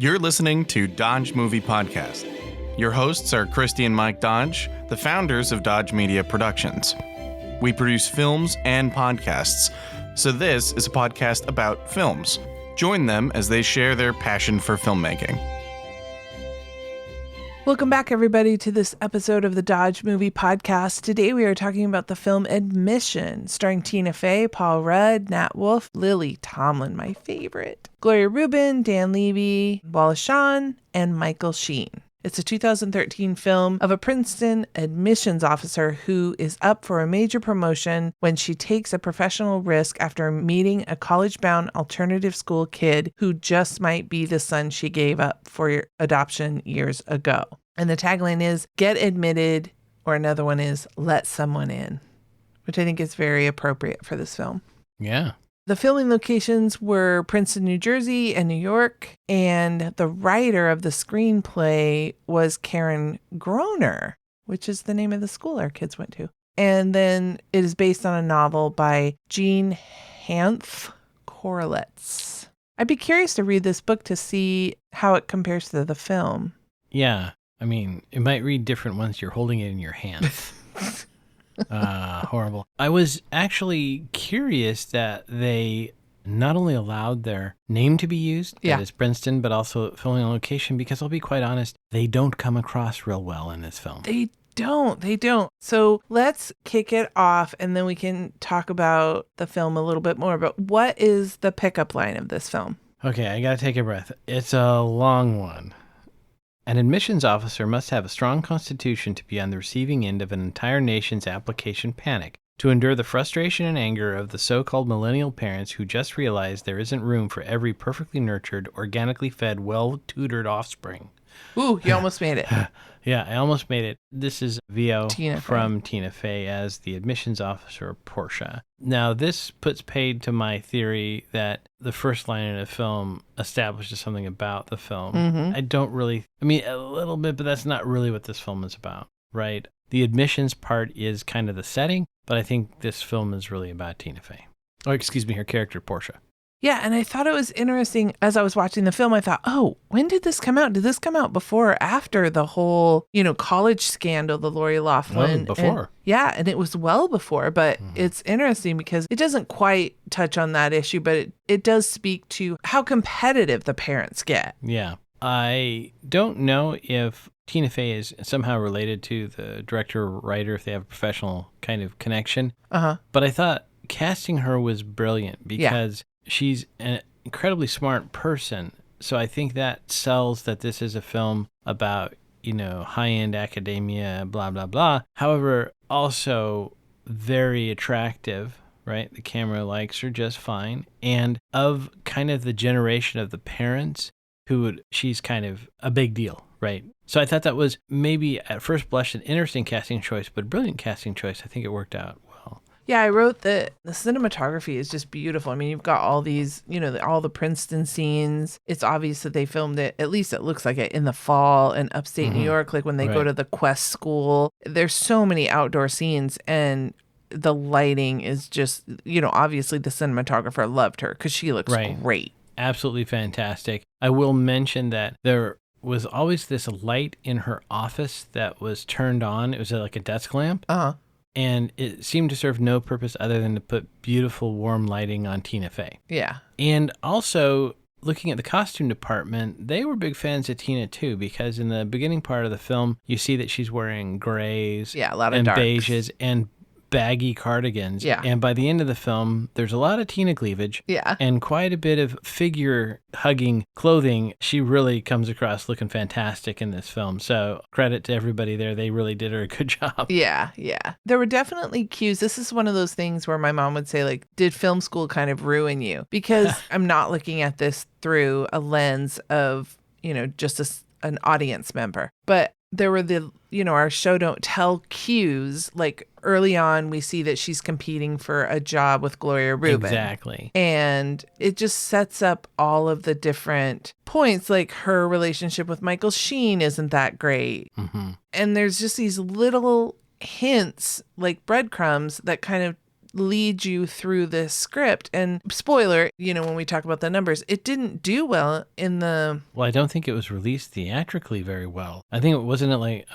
You're listening to Dodge Movie Podcast. Your hosts are Christy and Mike Dodge, the founders of Dodge Media Productions. We produce films and podcasts, so this is a podcast about films. Join them as they share their passion for filmmaking. Welcome back, everybody, to this episode of the Dodge Movie Podcast. Today we are talking about the film Admission, starring Tina Fey, Paul Rudd, Nat Wolff, Lily Tomlin, my favorite, Gloria Rubin, Dan Levy, Wallace Shawn, and Michael Sheen. It's a 2013 film of a Princeton admissions officer who is up for a major promotion when she takes a professional risk after meeting a college-bound alternative school kid who just might be the son she gave up for adoption years ago. And the tagline is, "Get admitted," or another one is, "Let someone in," which I think is very appropriate for this film. Yeah. The filming locations were Princeton, New Jersey, and New York, and the writer of the screenplay was Karen Groner, which is the name of the school our kids went to. And then it is based on a novel by Jean Hanff Korelitz. I'd be curious to read this book to see how it compares to the film. Yeah. I mean, it might read different once you're holding it in your hands. Horrible. I was actually curious that they not only allowed their name to be used, that is Princeton, but also filming location, because I'll be quite honest, they don't come across real well in this film. They don't. So let's kick it off and then we can talk about the film a little bit more. But what is the pickup line of this film? Okay, I gotta take a breath. It's a long one. An admissions officer must have a strong constitution to be on the receiving end of an entire nation's application panic, to endure the frustration and anger of the so-called millennial parents who just realize there isn't room for every perfectly nurtured, organically fed, well-tutored offspring. Ooh, you almost made it. Yeah, I almost made it. This is VO from Fey. Tina Fey as the admissions officer, Portia. Now, this puts paid to my theory that the first line in a film establishes something about the film. Mm-hmm. A little bit, but that's not really what this film is about, right? The admissions part is kind of the setting, but I think this film is really about Tina Fey. Or, excuse me, her character, Portia. Yeah, and I thought it was interesting as I was watching the film. I thought, oh, when did this come out? Did this come out before or after the whole, college scandal, the Lori Loughlin? Before. And it was well before, but it's interesting because it doesn't quite touch on that issue, but it does speak to how competitive the parents get. Yeah. I don't know if Tina Fey is somehow related to the director or writer, if they have a professional kind of connection. But I thought casting her was brilliant because she's an incredibly smart person. So I think that sells that this is a film about, high-end academia, blah, blah, blah. However, also very attractive, right? The camera likes her just fine. And of kind of the generation of the parents she's kind of a big deal, right? So I thought that was maybe at first blush an interesting casting choice, but a brilliant casting choice. I think it worked out well. Yeah, I wrote that the cinematography is just beautiful. I mean, you've got all these, all the Princeton scenes. It's obvious that they filmed it, at least it looks like it, in the fall in upstate New York, like when they go to the Quest School. There's so many outdoor scenes, and the lighting is just, obviously the cinematographer loved her because she looks great. Absolutely fantastic. I will mention that there was always this light in her office that was turned on. It was like a desk lamp. And it seemed to serve no purpose other than to put beautiful, warm lighting on Tina Fey. Yeah. And also, looking at the costume department, they were big fans of Tina, too, because in the beginning part of the film, you see that she's wearing grays a lot of and darks. beiges and baggy cardigans. Yeah. And by the end of the film, there's a lot of Tina cleavage. Yeah. And quite a bit of figure-hugging clothing. She really comes across looking fantastic in this film. So credit to everybody there. They really did her a good job. Yeah. There were definitely cues. This is one of those things where my mom would say, like, did film school kind of ruin you? Because I'm not looking at this through a lens of, just an audience member. But there were our show don't tell cues. Like early on, we see that she's competing for a job with Gloria Rubin. Exactly. And it just sets up all of the different points. Like her relationship with Michael Sheen isn't that great. And there's just these little hints, like breadcrumbs, that kind of lead you through this script. And spoiler, when we talk about the numbers, it didn't do well in the... Well, I don't think it was released theatrically very well. I think it wasn't like,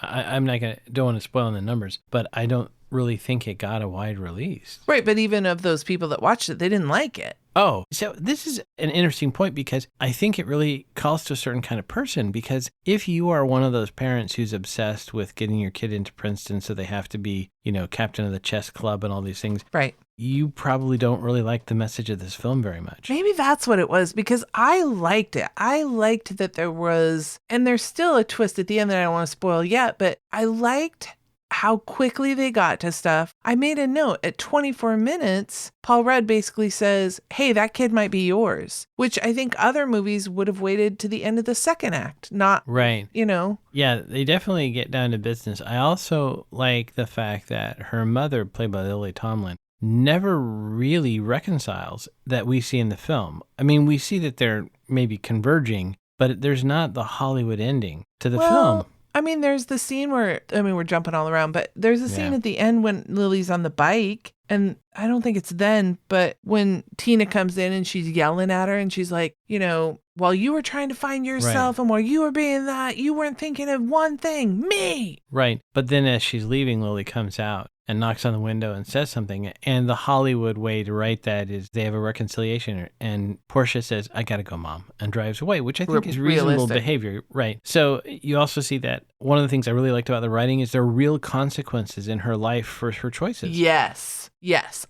don't want to spoil the numbers, but I don't really think it got a wide release. Right, but even of those people that watched it, they didn't like it. Oh, so this is an interesting point because I think it really calls to a certain kind of person, because if you are one of those parents who's obsessed with getting your kid into Princeton so they have to be, captain of the chess club and all these things. Right. You probably don't really like the message of this film very much. Maybe that's what it was, because I liked it. I liked that there was, and there's still a twist at the end that I don't want to spoil yet, but I liked how quickly they got to stuff. I made a note at 24 minutes, Paul Rudd basically says, hey, that kid might be yours, which I think other movies would have waited to the end of the second act, not, right. Yeah, they definitely get down to business. I also like the fact that her mother, played by Lily Tomlin, never really reconciles that we see in the film. I mean, we see that they're maybe converging, but there's not the Hollywood ending to the film. I mean, there's the scene where, we're jumping all around, but there's a scene at the end when Lily's on the bike, and I don't think it's then, but when Tina comes in and she's yelling at her and she's like, while you were trying to find yourself and while you were being that, you weren't thinking of one thing, me. Right. But then as she's leaving, Lily comes out and knocks on the window and says something. And the Hollywood way to write that is they have a reconciliation. And Portia says, I got to go, Mom, and drives away, which I think is reasonable behavior. Right. So you also see that one of the things I really liked about the writing is there are real consequences in her life for her choices. Yes.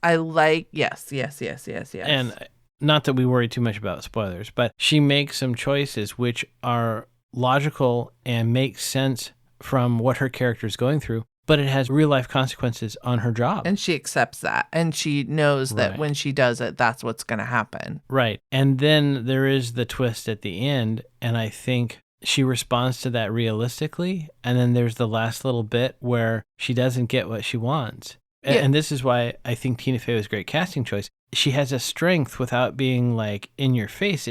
I like, yes. And not that we worry too much about spoilers, but she makes some choices which are logical and make sense from what her character is going through, but it has real life consequences on her job. And she accepts that. And she knows that when she does it, that's what's going to happen. Right. And then there is the twist at the end. And I think she responds to that realistically. And then there's the last little bit where she doesn't get what she wants. Yeah. And this is why I think Tina Fey was a great casting choice. She has a strength without being like in your face.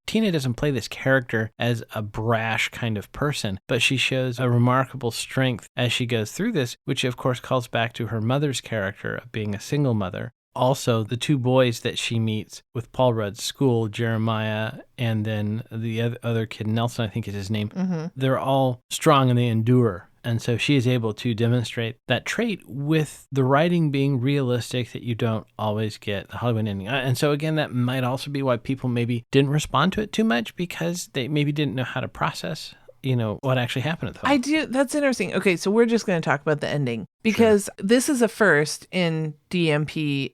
Tina doesn't play this character as a brash kind of person, but she shows a remarkable strength as she goes through this, which of course calls back to her mother's character of being a single mother. Also, the two boys that she meets with Paul Rudd's school, Jeremiah, and then the other kid, Nelson, I think is his name, they're all strong and they endure. And so she is able to demonstrate that trait with the writing being realistic, that you don't always get the Hollywood ending. And so again, that might also be why people maybe didn't respond to it too much, because they maybe didn't know how to process, what actually happened at the film. I do. That's interesting. Okay, so we're just going to talk about the ending, because this is a first in DMP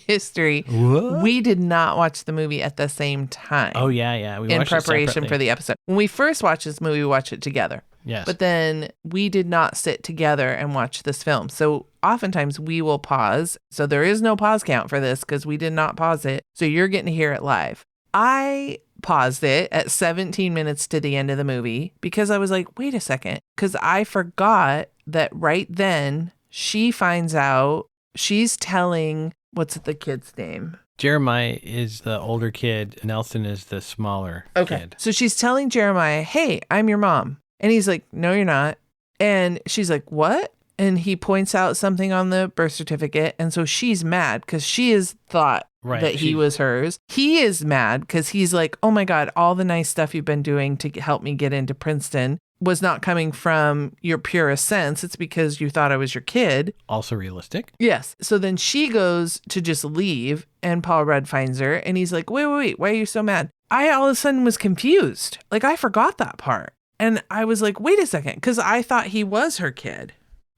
history. What? We did not watch the movie at the same time. Oh, yeah. We in watched preparation for the episode. When we first watched this movie, we watched it together. Yes. But then we did not sit together and watch this film. So oftentimes we will pause. So there is no pause count for this because we did not pause it. So you're getting to hear it live. I paused it at 17 minutes to the end of the movie because I was like, wait a second. Because I forgot that right then she finds out, she's telling, what's the kid's name? Jeremiah is the older kid. Nelson is the smaller kid. So she's telling Jeremiah, hey, I'm your mom. And he's like, no, you're not. And she's like, what? And he points out something on the birth certificate. And so she's mad because she has thought that he was hers. He is mad because he's like, oh my God, all the nice stuff you've been doing to help me get into Princeton was not coming from your purest sense. It's because you thought I was your kid. Also realistic. Yes. So then she goes to just leave and Paul Rudd finds her and he's like, wait, why are you so mad? I all of a sudden was confused. Like I forgot that part. And I was like, wait a second, because I thought he was her kid.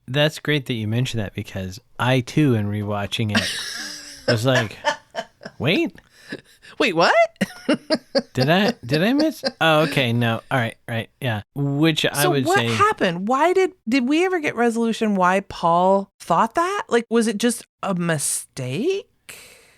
That's great that you mentioned that, because I too, in rewatching it, was like, wait, what? did I miss? Oh, okay, no, all right, yeah. Which I would say. So what happened? Why did we ever get resolution why Paul thought that? Like, was it just a mistake?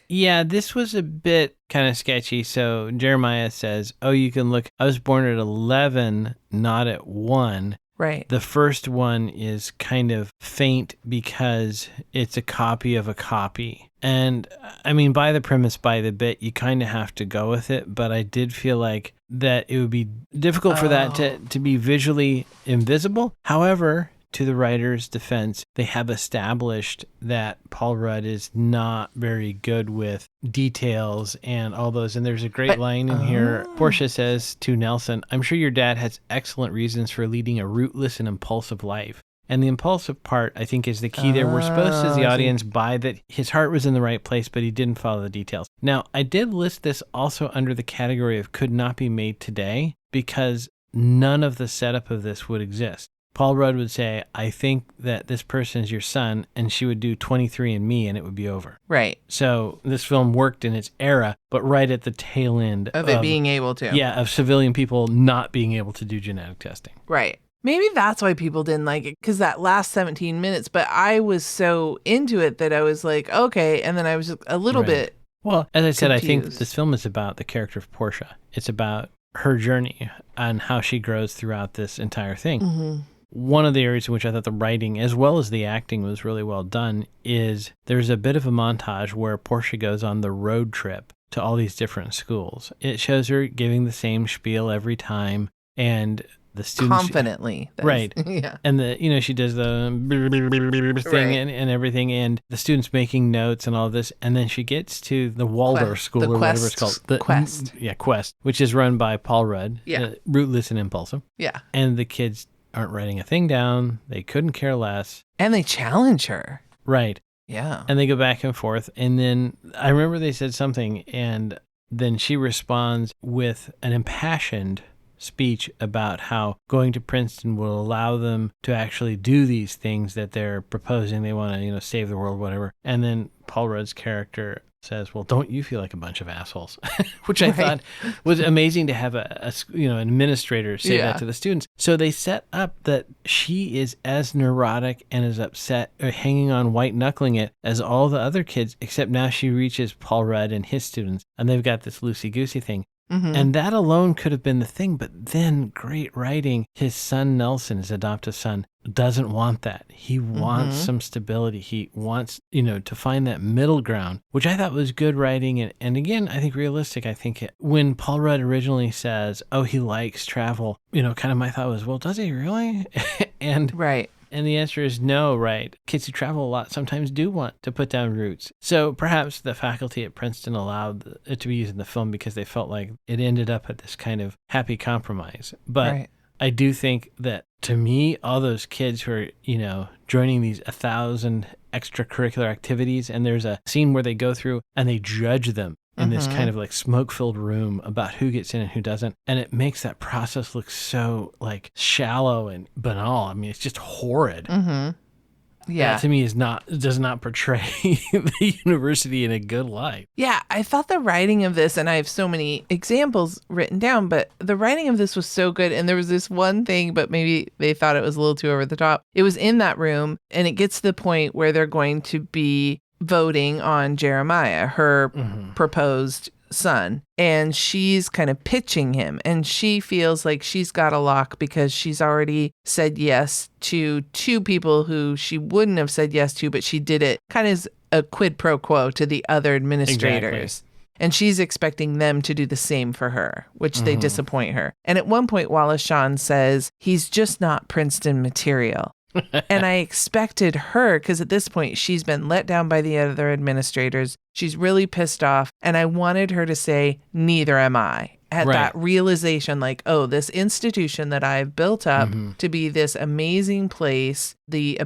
Yeah, this was a bit kind of sketchy. So Jeremiah says, oh, you can look, I was born at 11, not at 1. Right. The first one is kind of faint because it's a copy of a copy. And I mean, by the premise, by the bit, you kind of have to go with it. But I did feel like that it would be difficult for that to be visually invisible. However, to the writer's defense, they have established that Paul Rudd is not very good with details and all those. And there's a great line in here. Portia says to Nelson, "I'm sure your dad has excellent reasons for leading a rootless and impulsive life." And the impulsive part, I think, is the key there. We're supposed to, as the audience, buy that his heart was in the right place, but he didn't follow the details. Now, I did list this also under the category of could not be made today because none of the setup of this would exist. Paul Rudd would say, "I think that this person is your son," and she would do 23andMe and it would be over. Right. So this film worked in its era, but right at the tail end of it being able to. Yeah, of civilian people not being able to do genetic testing. Right. Maybe that's why people didn't like it, because that last 17 minutes, but I was so into it that I was like, okay, and then I was just a little bit Well, as I said, confused. I think that this film is about the character of Portia. It's about her journey and how she grows throughout this entire thing. Mm-hmm. One of the areas in which I thought the writing, as well as the acting, was really well done is there's a bit of a montage where Portia goes on the road trip to all these different schools. It shows her giving the same spiel every time, and the students confidently. Right. Yeah. And she does the thing and everything, and the students making notes and all this, and then she gets to the Waldorf school or whatever it's called. The Quest. Yeah, Quest, which is run by Paul Rudd. Yeah. Rootless and impulsive. Yeah. And the kids aren't writing a thing down. They couldn't care less. And they challenge her. Right. Yeah. And they go back and forth. And then I remember they said something, and then she responds with an impassioned speech about how going to Princeton will allow them to actually do these things that they're proposing. They want to, save the world, whatever. And then Paul Rudd's character says, "Well, don't you feel like a bunch of assholes?" Which I thought was amazing to have an administrator say that to the students. So they set up that she is as neurotic and as upset or hanging on white knuckling it as all the other kids, except now she reaches Paul Rudd and his students, and they've got this loosey-goosey thing. Mm-hmm. And that alone could have been the thing, but then great writing. His son Nelson, his adoptive son, doesn't want that. He wants some stability. He wants, to find that middle ground, which I thought was good writing. And again, I think realistic. I think when Paul Rudd originally says, "Oh, he likes travel," kind of my thought was, well, does he really? And right. And the answer is no, right? Kids who travel a lot sometimes do want to put down roots. So perhaps the faculty at Princeton allowed it to be used in the film because they felt like it ended up at this kind of happy compromise. But I do think that, to me, all those kids who are, joining these 1,000 extracurricular activities, and there's a scene where they go through and they judge them in this kind of like smoke-filled room about who gets in and who doesn't. And it makes that process look so like shallow and banal. I mean, it's just horrid. Mm-hmm. Yeah. That to me does not portray the university in a good light. Yeah, I thought the writing of this, and I have so many examples written down, but the writing of this was so good. And there was this one thing, but maybe they thought it was a little too over the top. It was in that room, and it gets to the point where they're going to be voting on Jeremiah, her proposed son, and she's kind of pitching him, and she feels like she's got a lock because she's already said yes to two people who she wouldn't have said yes to, but she did it kind of as a quid pro quo to the other administrators. Exactly. And she's expecting them to do the same for her, which they disappoint her. And at one point, Wallace Shawn says, "He's just not Princeton material." And I expected her, because at this point, she's been let down by the other administrators. She's really pissed off. And I wanted her to say, "Neither am I." At that realization, like, oh, this institution that I've built up to be this amazing place, the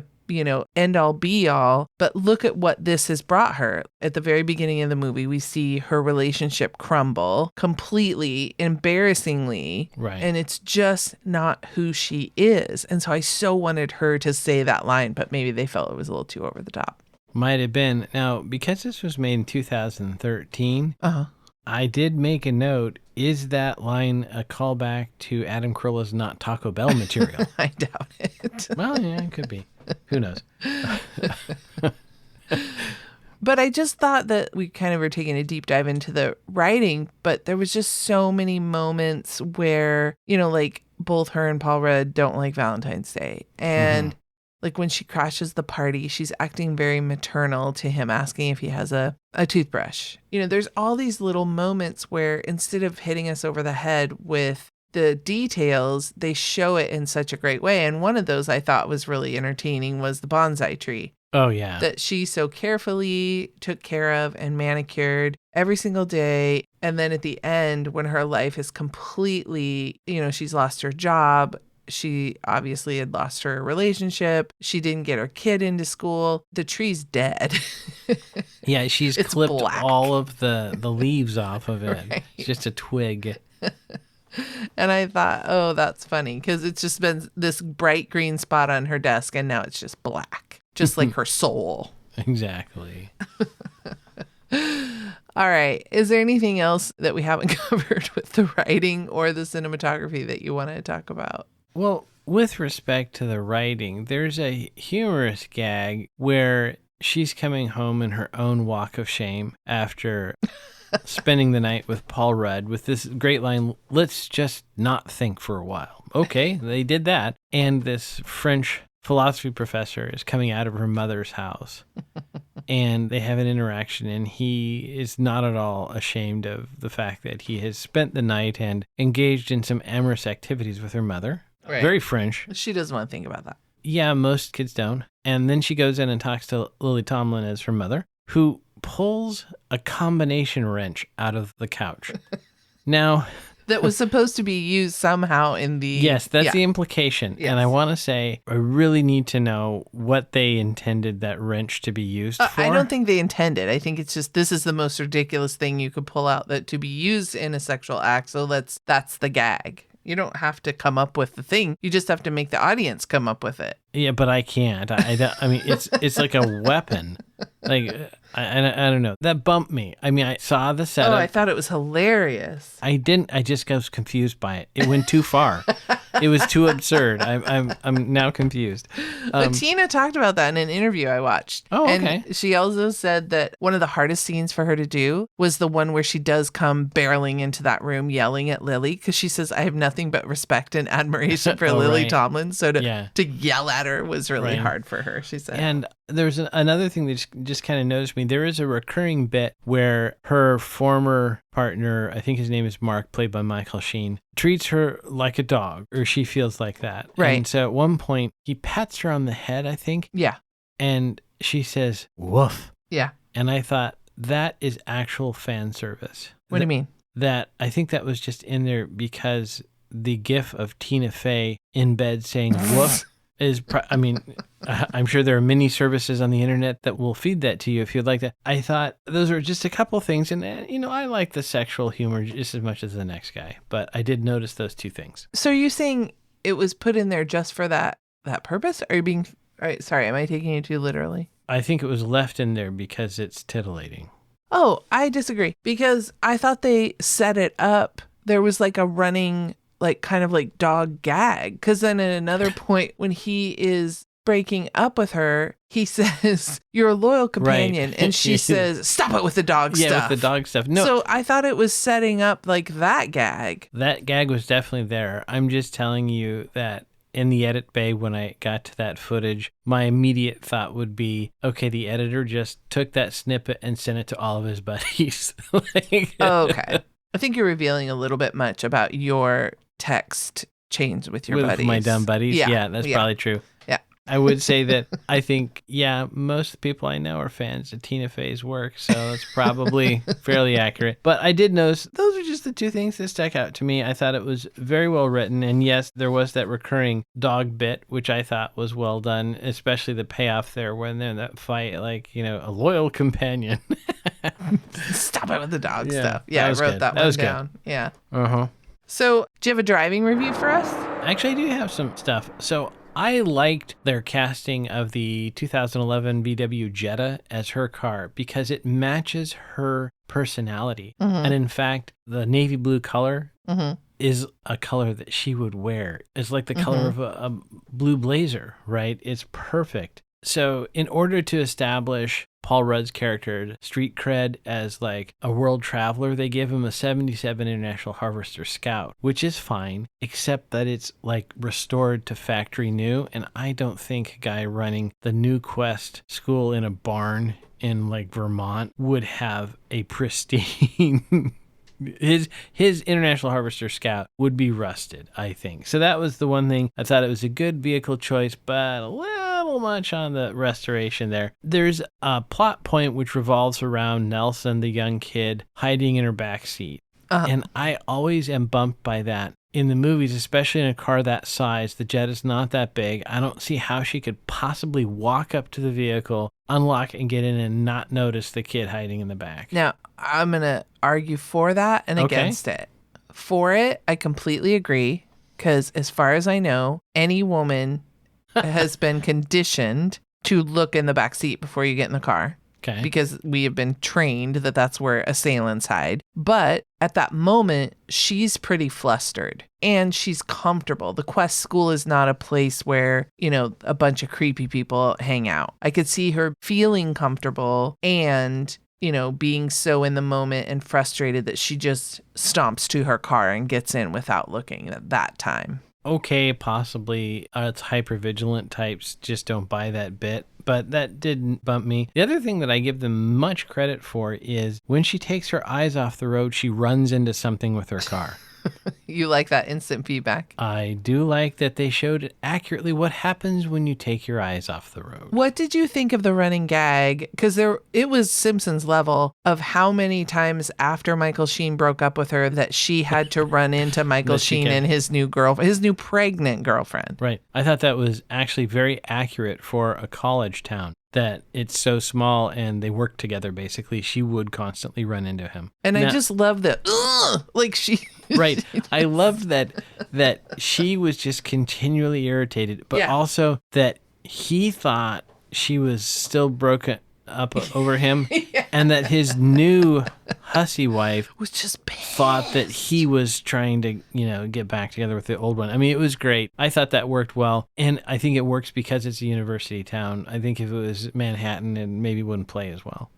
end all be all. But look at what this has brought her. At the very beginning of the movie, we see her relationship crumble completely, embarrassingly. Right. And it's just not who she is. And so I so wanted her to say that line, but maybe they felt it was a little too over the top. Might have been. Now, because this was made in 2013, I did make a note. Is that line a callback to Adam Carolla's Not Taco Bell material? I doubt it. Well, yeah, it could be. Who knows? But I just thought that we kind of were taking a deep dive into the writing, but there was just so many moments where, like both her and Paul Rudd don't like Valentine's Day. And like when she crashes the party, she's acting very maternal to him, asking if he has a toothbrush. There's all these little moments where instead of hitting us over the head with the details, they show it in such a great way. And one of those I thought was really entertaining was the bonsai tree. Oh, yeah. That she so carefully took care of and manicured every single day. And then at the end, when her life is completely, she's lost her job. She obviously had lost her relationship. She didn't get her kid into school. The tree's dead. Yeah, she's clipped black. All of the leaves off of it. Right. It's just a twig. And I thought, oh, that's funny because it's just been this bright green spot on her desk and now it's just black, just like her soul. Exactly. All right. Is there anything else that we haven't covered with the writing or the cinematography that you want to talk about? Well, with respect to the writing, there's a humorous gag where she's coming home in her own walk of shame after spending the night with Paul Rudd with this great line, let's just not think for a while. Okay, they did that. And this French philosophy professor is coming out of her mother's house. And they have an interaction, and he is not at all ashamed of the fact that he has spent the night and engaged in some amorous activities with her mother. Right. Very French. She doesn't want to think about that. Yeah, most kids don't. And then she goes in and talks to Lily Tomlin as her mother, who pulls a combination wrench out of the couch. Now... that was supposed to be used somehow in the... Yes, that's the implication. Yes. And I want to say, I really need to know what they intended that wrench to be used for. I don't think they intended. I think it's just, this is the most ridiculous thing you could pull out that to be used in a sexual act. So that's the gag. You don't have to come up with the thing. You just have to make the audience come up with it. Yeah, but I can't. I mean, it's like a weapon. Like, I don't know. That bumped me. I mean, I saw the setup. Oh, I thought it was hilarious. I didn't. I just was confused by it. It went too far. It was too absurd. I'm now confused. But Tina talked about that in an interview I watched. Oh, okay. And she also said that one of the hardest scenes for her to do was the one where she does come barreling into that room yelling at Lily, because she says, I have nothing but respect and admiration for Lily Tomlin. So to yell at her was really hard for her, she said. And there's another thing that just kind of noticed me. There is a recurring bit where her former partner, I think his name is Mark, played by Michael Sheen, treats her like a dog, or she feels like that. Right. And so at one point, he pats her on the head, I think. Yeah. And she says, woof. Yeah. And I thought, that is actual fan service. What do you mean? That I think that was just in there because the gif of Tina Fey in bed saying woof is, I'm sure there are many services on the internet that will feed that to you if you'd like that. I thought those are just a couple things. And, I like the sexual humor just as much as the next guy. But I did notice those two things. So are you saying it was put in there just for that purpose? Are you being... All right, sorry, am I taking it too literally? I think it was left in there because it's titillating. Oh, I disagree. Because I thought they set it up. There was like a running... kind of like dog gag. Because then at another point when he is breaking up with her, he says, you're a loyal companion. Right. And she says, stop it with the dog stuff. Yeah, with the dog stuff. No. So I thought it was setting up like that gag. That gag was definitely there. I'm just telling you that in the edit bay, when I got to that footage, my immediate thought would be, okay, the editor just took that snippet and sent it to all of his buddies. Okay. I think you're revealing a little bit much about your text chains with your buddies. My dumb buddies? Yeah, that's probably true. Yeah. I would say that I think, most of the people I know are fans of Tina Fey's work, so it's probably fairly accurate. But I did notice those are just the two things that stuck out to me. I thought it was very well written, and yes, there was that recurring dog bit, which I thought was well done, especially the payoff there when they're in that fight, a loyal companion. Stop it with the dog stuff. Yeah, I wrote that one down. Good. Yeah. Uh-huh. So, do you have a driving review for us? Actually, I do have some stuff. So, I liked their casting of the 2011 VW Jetta as her car because it matches her personality. Mm-hmm. And in fact, the navy blue color is a color that she would wear. It's like the color of a blue blazer, right? It's perfect. So in order to establish Paul Rudd's character street cred as like a world traveler, they give him a 77 International Harvester Scout, which is fine, except that it's like restored to factory new. And I don't think a guy running the New Quest school in a barn in like Vermont would have a pristine His International Harvester Scout would be rusted, I think. So that was the one thing. I thought it was a good vehicle choice, but a little much on the restoration there. There's a plot point which revolves around Nelson, the young kid, hiding in her back seat. And I always am bumped by that. In the movies, especially in a car that size, the jet is not that big. I don't see how she could possibly walk up to the vehicle, unlock and get in and not notice the kid hiding in the back. Now, I'm going to argue for that and against it. For it, I completely agree, because as far as I know, any woman has been conditioned to look in the back seat before you get in the car. Okay. Because we have been trained that that's where assailants hide. But at that moment, she's pretty flustered and she's comfortable. The Quest School is not a place where, a bunch of creepy people hang out. I could see her feeling comfortable and, being so in the moment and frustrated that she just stomps to her car and gets in without looking at that time. Okay, possibly it's hypervigilant types just don't buy that bit, but that didn't bump me. The other thing that I give them much credit for is when she takes her eyes off the road, she runs into something with her car. You like that instant feedback? I do like that they showed accurately what happens when you take your eyes off the road. What did you think of the running gag? Because it was Simpsons level of how many times after Michael Sheen broke up with her that she had to run into Michael Sheen and his new pregnant girlfriend. Right. I thought that was actually very accurate for a college town. That it's so small and they work together, basically. She would constantly run into him. And I just love that, like she... Right. I loved that she was just continually irritated, but also that he thought she was still broken up over him and that his new hussy wife was just pissed. Thought that he was trying to, get back together with the old one. I mean, it was great. I thought that worked well. And I think it works because it's a university town. I think if it was Manhattan, it maybe wouldn't play as well.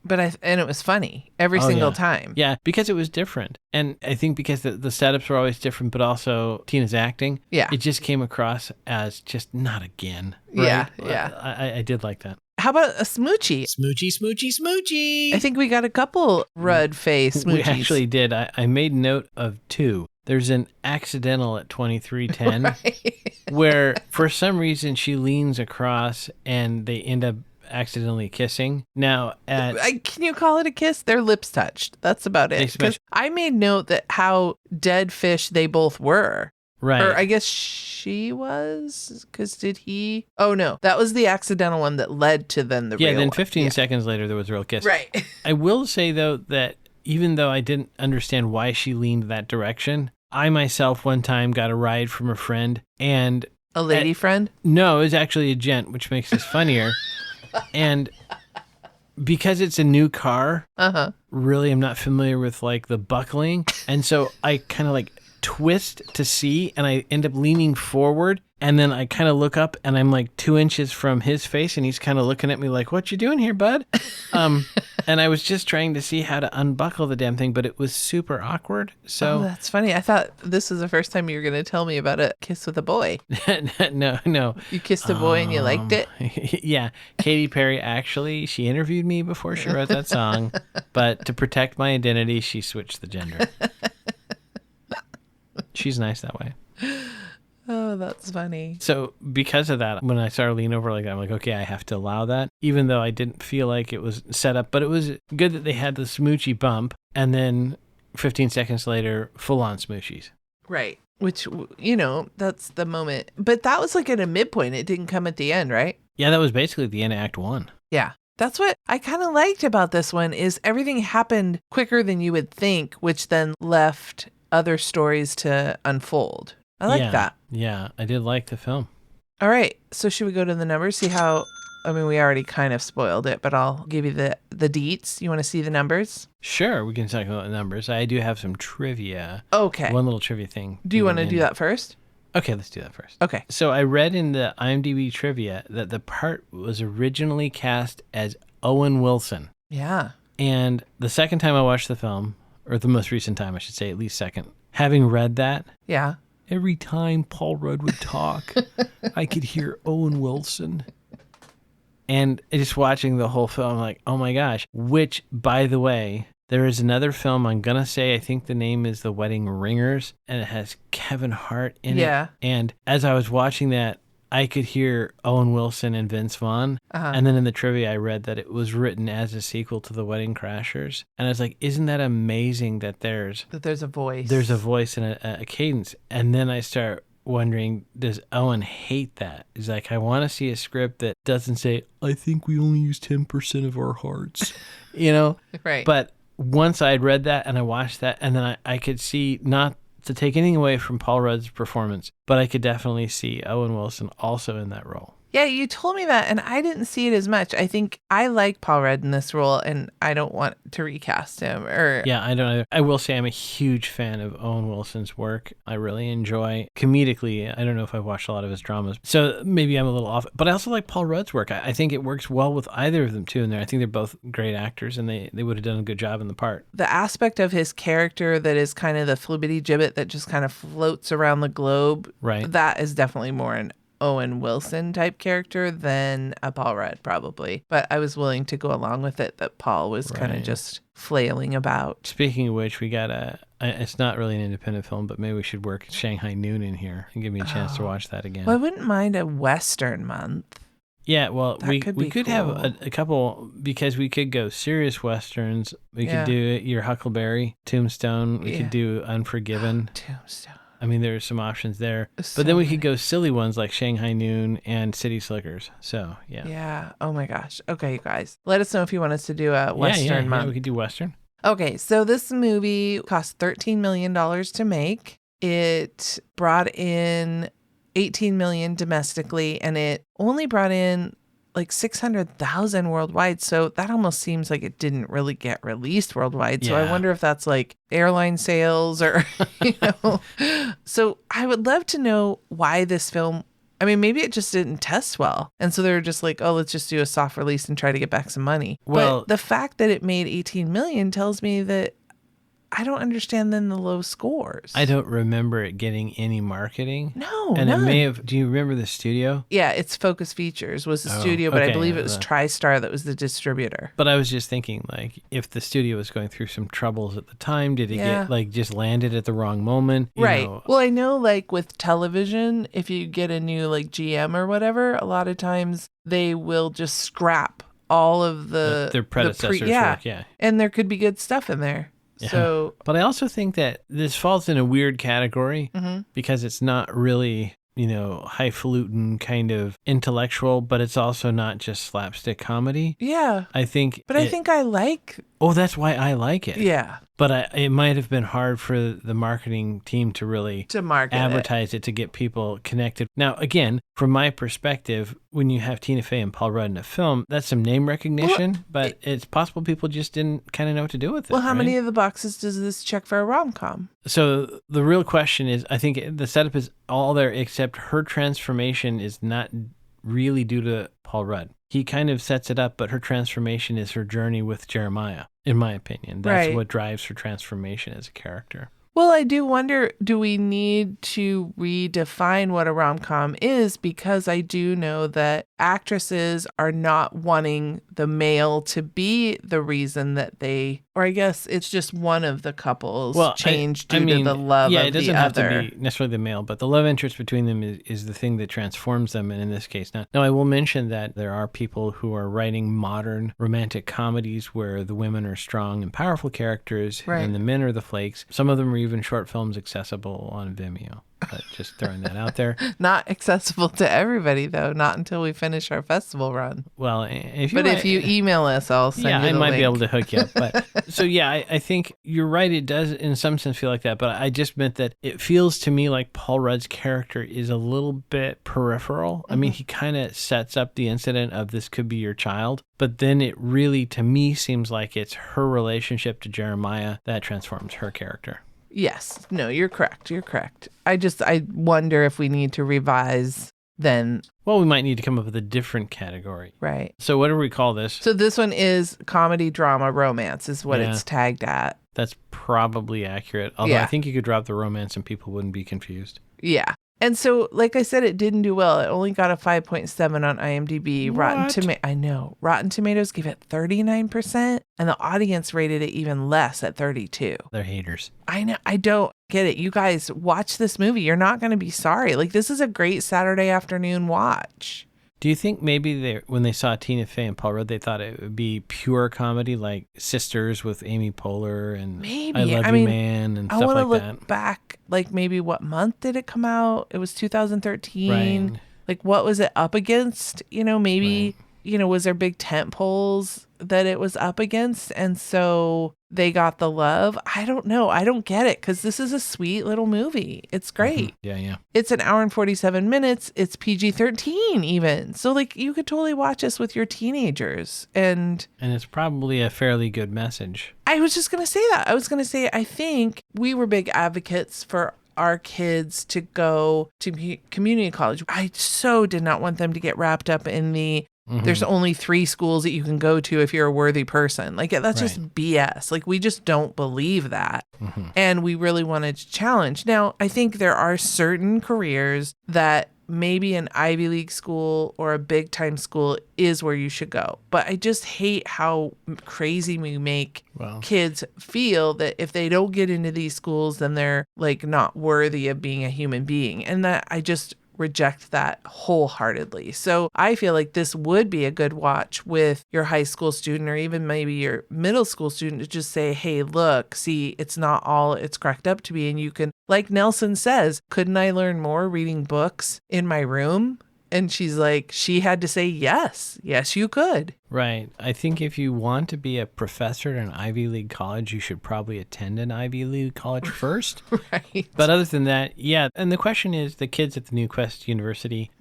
But and it was funny every single time. Yeah, because it was different. And I think because the setups were always different, but also Tina's acting, it just came across as just not again. Right? Yeah. I did like that. How about a smoochie? Smoochie. I think we got a couple Rudd face smoochies. We actually did. I made note of two. There's an accidental at 2310 where for some reason she leans across and they end up accidentally kissing. Now, can you call it a kiss? Their lips touched. That's about it. Because I made note that how dead fish they both were. Right. Or I guess she was, because did he? Oh, no. That was the accidental one that led to then the real one. Yeah, then 15 seconds later, there was a real kiss. Right. I will say, though, that even though I didn't understand why she leaned that direction, I myself one time got a ride from a friend and... A lady friend? No, it was actually a gent, which makes this funnier. And because it's a new car, really I'm not familiar with like the buckling. And so I kind of like twist to see and I end up leaning forward and then I kind of look up and I'm like 2 inches from his face and he's kind of looking at me like, what you doing here, bud? And I was just trying to see how to unbuckle the damn thing, but it was super awkward. So that's funny. I thought this was the first time you were going to tell me about a kiss with a boy. No. You kissed a boy and you liked it? Yeah. Katy Perry, actually, she interviewed me before she wrote that song, but to protect my identity, she switched the gender. She's nice that way. Oh, that's funny. So because of that, when I started leaning over like that, I'm like, okay, I have to allow that, even though I didn't feel like it was set up. But it was good that they had the smoochy bump and then 15 seconds later, full-on smoochies. Right. Which, that's the moment. But that was like at a midpoint. It didn't come at the end, right? Yeah, that was basically the end of Act 1. Yeah. That's what I kind of liked about this one is everything happened quicker than you would think, which then left other stories to unfold. I like that. Yeah, I did like the film. All right. So should we go to the numbers? See how, we already kind of spoiled it, but I'll give you the deets. You want to see the numbers? Sure, we can talk about the numbers. I do have some trivia. Okay. One little trivia thing. Do you want to do that first? Okay, let's do that first. Okay. So I read in the IMDb trivia that the part was originally cast as Owen Wilson. Yeah. And the second time I watched the film, or the most recent time, I should say, at least second, having read that. Yeah. Every time Paul Rudd would talk, I could hear Owen Wilson. And just watching the whole film, I'm like, oh my gosh. Which, by the way, There is another film, I'm going to say, I think the name is The Wedding Ringers, and it has Kevin Hart in it. And as I was watching that, I could hear Owen Wilson and Vince Vaughn. And then in the trivia, I read that it was written as a sequel to The Wedding Crashers. And I was like, isn't that amazing that there's a voice? There's a voice and a cadence. And then I start wondering, does Owen hate that? He's like, I want to see a script that doesn't say, I think we only use 10% of our hearts, Right. But once I'd read that and I watched that, and then I could see, not to take anything away from Paul Rudd's performance, but I could definitely see Owen Wilson also in that role. Yeah, you told me that, and I didn't see it as much. I think I like Paul Rudd in this role, and I don't want to recast him. Yeah, I don't either. I will say I'm a huge fan of Owen Wilson's work. I really enjoy comedically. I don't know if I've watched a lot of his dramas, so maybe I'm a little off. But I also like Paul Rudd's work. I think it works well with either of them too. And I think they're both great actors, and they would have done a good job in the part. The aspect of his character that is kind of the flibbity gibbet that just kind of floats around the globe, right? That is definitely more an Owen Wilson type character than a Paul Rudd, probably. But I was willing to go along with it that Paul was kind of just flailing about. Speaking of which, we got it's not really an independent film, but maybe we should work Shanghai Noon in here and give me a chance to watch that again. Well, I wouldn't mind a Western month. Yeah, well, we could cool. have a couple, because we could go serious Westerns. We could do Your Huckleberry, Tombstone. We could do Unforgiven. Tombstone. I mean, there's some options there. But then we could go silly ones like Shanghai Noon and City Slickers. So, yeah. Yeah. Oh, my gosh. Okay, you guys. Let us know if you want us to do a Western month. Yeah, we could do Western. Okay, so this movie cost $13 million to make. It brought in $18 million domestically, and it only brought in like 600,000 worldwide. So that almost seems like it didn't really get released worldwide. So I wonder if that's like airline sales or, So I would love to know why this film, I mean, maybe it just didn't test well. And so they were just like, oh, let's just do a soft release and try to get back some money. Well, but the fact that it made 18 million tells me that I don't understand then the low scores. I don't remember it getting any marketing. No, and none. It may have. Do you remember the studio? Yeah, it's Focus Features was the studio, but I believe it was TriStar that was the distributor. But I was just thinking, like, if the studio was going through some troubles at the time, did it get like just landed at the wrong moment? You know? Well, I know like with television, if you get a new like GM or whatever, a lot of times they will just scrap all of their predecessors' work. Yeah, and there could be good stuff in there. Yeah. So, but I also think that this falls in a weird category because it's not really, highfalutin kind of intellectual, but it's also not just slapstick comedy. Yeah. I think. But I think I like. Oh, that's why I like it. Yeah. But it might have been hard for the marketing team to really advertise it to get people connected. Now, again, from my perspective, when you have Tina Fey and Paul Rudd in a film, that's some name recognition, but it's possible people just didn't kind of know what to do with it. Well, how many of the boxes does this check for a rom-com? So the real question is, I think the setup is all there, except her transformation is not really due to Paul Rudd. He kind of sets it up, but her transformation is her journey with Jeremiah, in my opinion. That's what drives her transformation as a character. Well, I do wonder, do we need to redefine what a rom-com is? Because I do know that actresses are not wanting the male to be the reason that they, or I guess it's just one of the couples changed due to the love of the other. Yeah, it doesn't have to be necessarily the male, but the love interest between them is the thing that transforms them, and in this case, not. Now, I will mention that there are people who are writing modern romantic comedies where the women are strong and powerful characters, and the men are the flakes. Some of them are even short films accessible on Vimeo. But just throwing that out there. Not accessible to everybody, though. Not until we finish our festival run. Well, if you email us, I'll send you the link. Yeah, I might be able to hook you up. But so I think you're right. It does, in some sense, feel like that. But I just meant that it feels to me like Paul Rudd's character is a little bit peripheral. I mean, he kind of sets up the incident of this could be your child. But then it really, to me, seems like it's her relationship to Jeremiah that transforms her character. Yes. No, you're correct. I wonder if we need to revise then. Well, we might need to come up with a different category. Right. So what do we call this? So this one is comedy, drama, romance is what it's tagged at. That's probably accurate. Although I think you could drop the romance and people wouldn't be confused. Yeah. And so, like I said, it didn't do well. It only got a 5.7 on IMDb. I know. Rotten Tomatoes gave it 39%, and the audience rated it even less at 32. They're haters. I know. I don't get it. You guys, watch this movie. You're not going to be sorry. Like, this is a great Saturday afternoon watch. Do you think maybe when they saw Tina Fey and Paul Rudd, they thought it would be pure comedy, like Sisters with Amy Poehler and Maybe. I Love You Man and stuff like that? I want to look back, like maybe what month did it come out? It was 2013. Right. Like, what was it up against? Maybe, Right. Was there big tent poles that it was up against? And so they got the love. I don't know. I don't get it, because this is a sweet little movie. It's great. Mm-hmm. Yeah. It's an hour and 47 minutes. It's PG-13 even. So, like, you could totally watch this with your teenagers. And it's probably a fairly good message. I was just going to say that. I think we were big advocates for our kids to go to community college. I so did not want them to get wrapped up in the there's only 3 schools that you can go to if you're a worthy person. Like, that's just BS. Like, we just don't believe that. And we really wanted to challenge. Now, I think there are certain careers that maybe an Ivy League school or a big time school is where you should go. But I just hate how crazy we make kids feel that if they don't get into these schools, then they're like not worthy of being a human being. And that I just reject that wholeheartedly. So I feel like this would be a good watch with your high school student or even maybe your middle school student to just say, hey, look, see, it's not all it's cracked up to be. And you can, like Nelson says, couldn't I learn more reading books in my room? And she's like, she had to say, yes, you could. Right. I think if you want to be a professor at an Ivy League college, you should probably attend an Ivy League college first. Right. But other than that, yeah. And the question is, the kids at the New Quest University,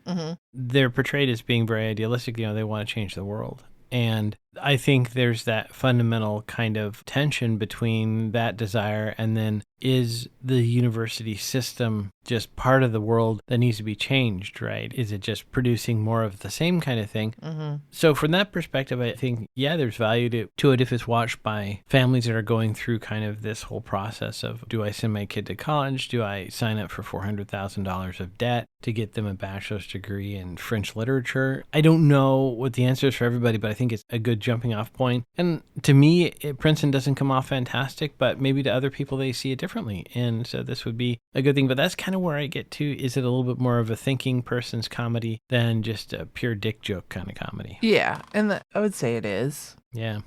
they're portrayed as being very idealistic. They want to change the world. And I think there's that fundamental kind of tension between that desire and then is the university system just part of the world that needs to be changed, right? Is it just producing more of the same kind of thing? So from that perspective, I think, yeah, there's value to it if it's watched by families that are going through kind of this whole process of, do I send my kid to college? Do I sign up for $400,000 of debt to get them a bachelor's degree in French literature? I don't know what the answer is for everybody, but I think it's a good jumping off point. And to me, Princeton doesn't come off fantastic, but maybe to other people, they see it differently. And so this would be a good thing. But that's kind of where I get to, is it a little bit more of a thinking person's comedy than just a pure dick joke kind of comedy? Yeah. And I would say it is. Yeah.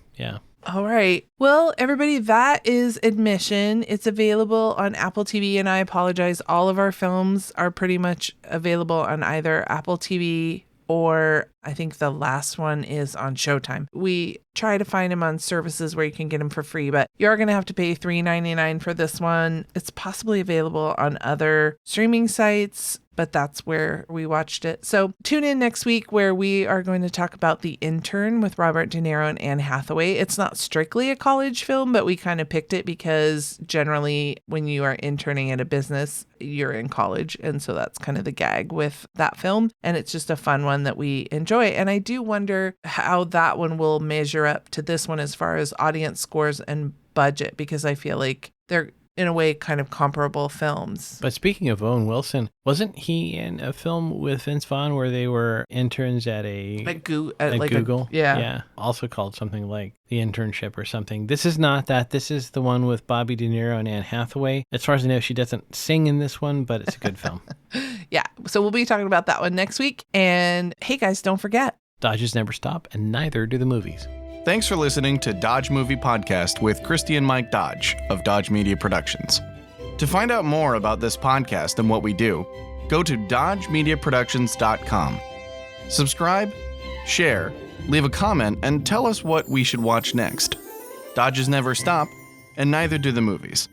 All right. Well, everybody, that is Admission. It's available on Apple TV, and I apologize. All of our films are pretty much available on either Apple TV or I think the last one is on Showtime. We try to find them on services where you can get them for free, but you're going to have to pay $3.99 for this one. It's possibly available on other streaming sites, but that's where we watched it. So tune in next week where we are going to talk about The Intern with Robert De Niro and Anne Hathaway. It's not strictly a college film, but we kind of picked it because generally when you are interning at a business, you're in college. And so that's kind of the gag with that film. And it's just a fun one that we enjoy. And I do wonder how that one will measure up to this one as far as audience scores and budget, because I feel like they're in a way kind of comparable films. But speaking of Owen Wilson, wasn't he in a film with Vince Vaughn where they were interns at Google? Yeah. Also called something like The Internship or something. This is not that. This is the one with Bobby De Niro and Anne Hathaway. As far as I know, she doesn't sing in this one, but it's a good film. Yeah. So we'll be talking about that one next week. And hey guys, don't forget, Dodges never stop, and neither do the movies. Thanks for listening to Dodge Movie Podcast with Christy and Mike Dodge of Dodge Media Productions. To find out more about this podcast and what we do, go to dodgemediaproductions.com. Subscribe, share, leave a comment, and tell us what we should watch next. Dodges never stop, and neither do the movies.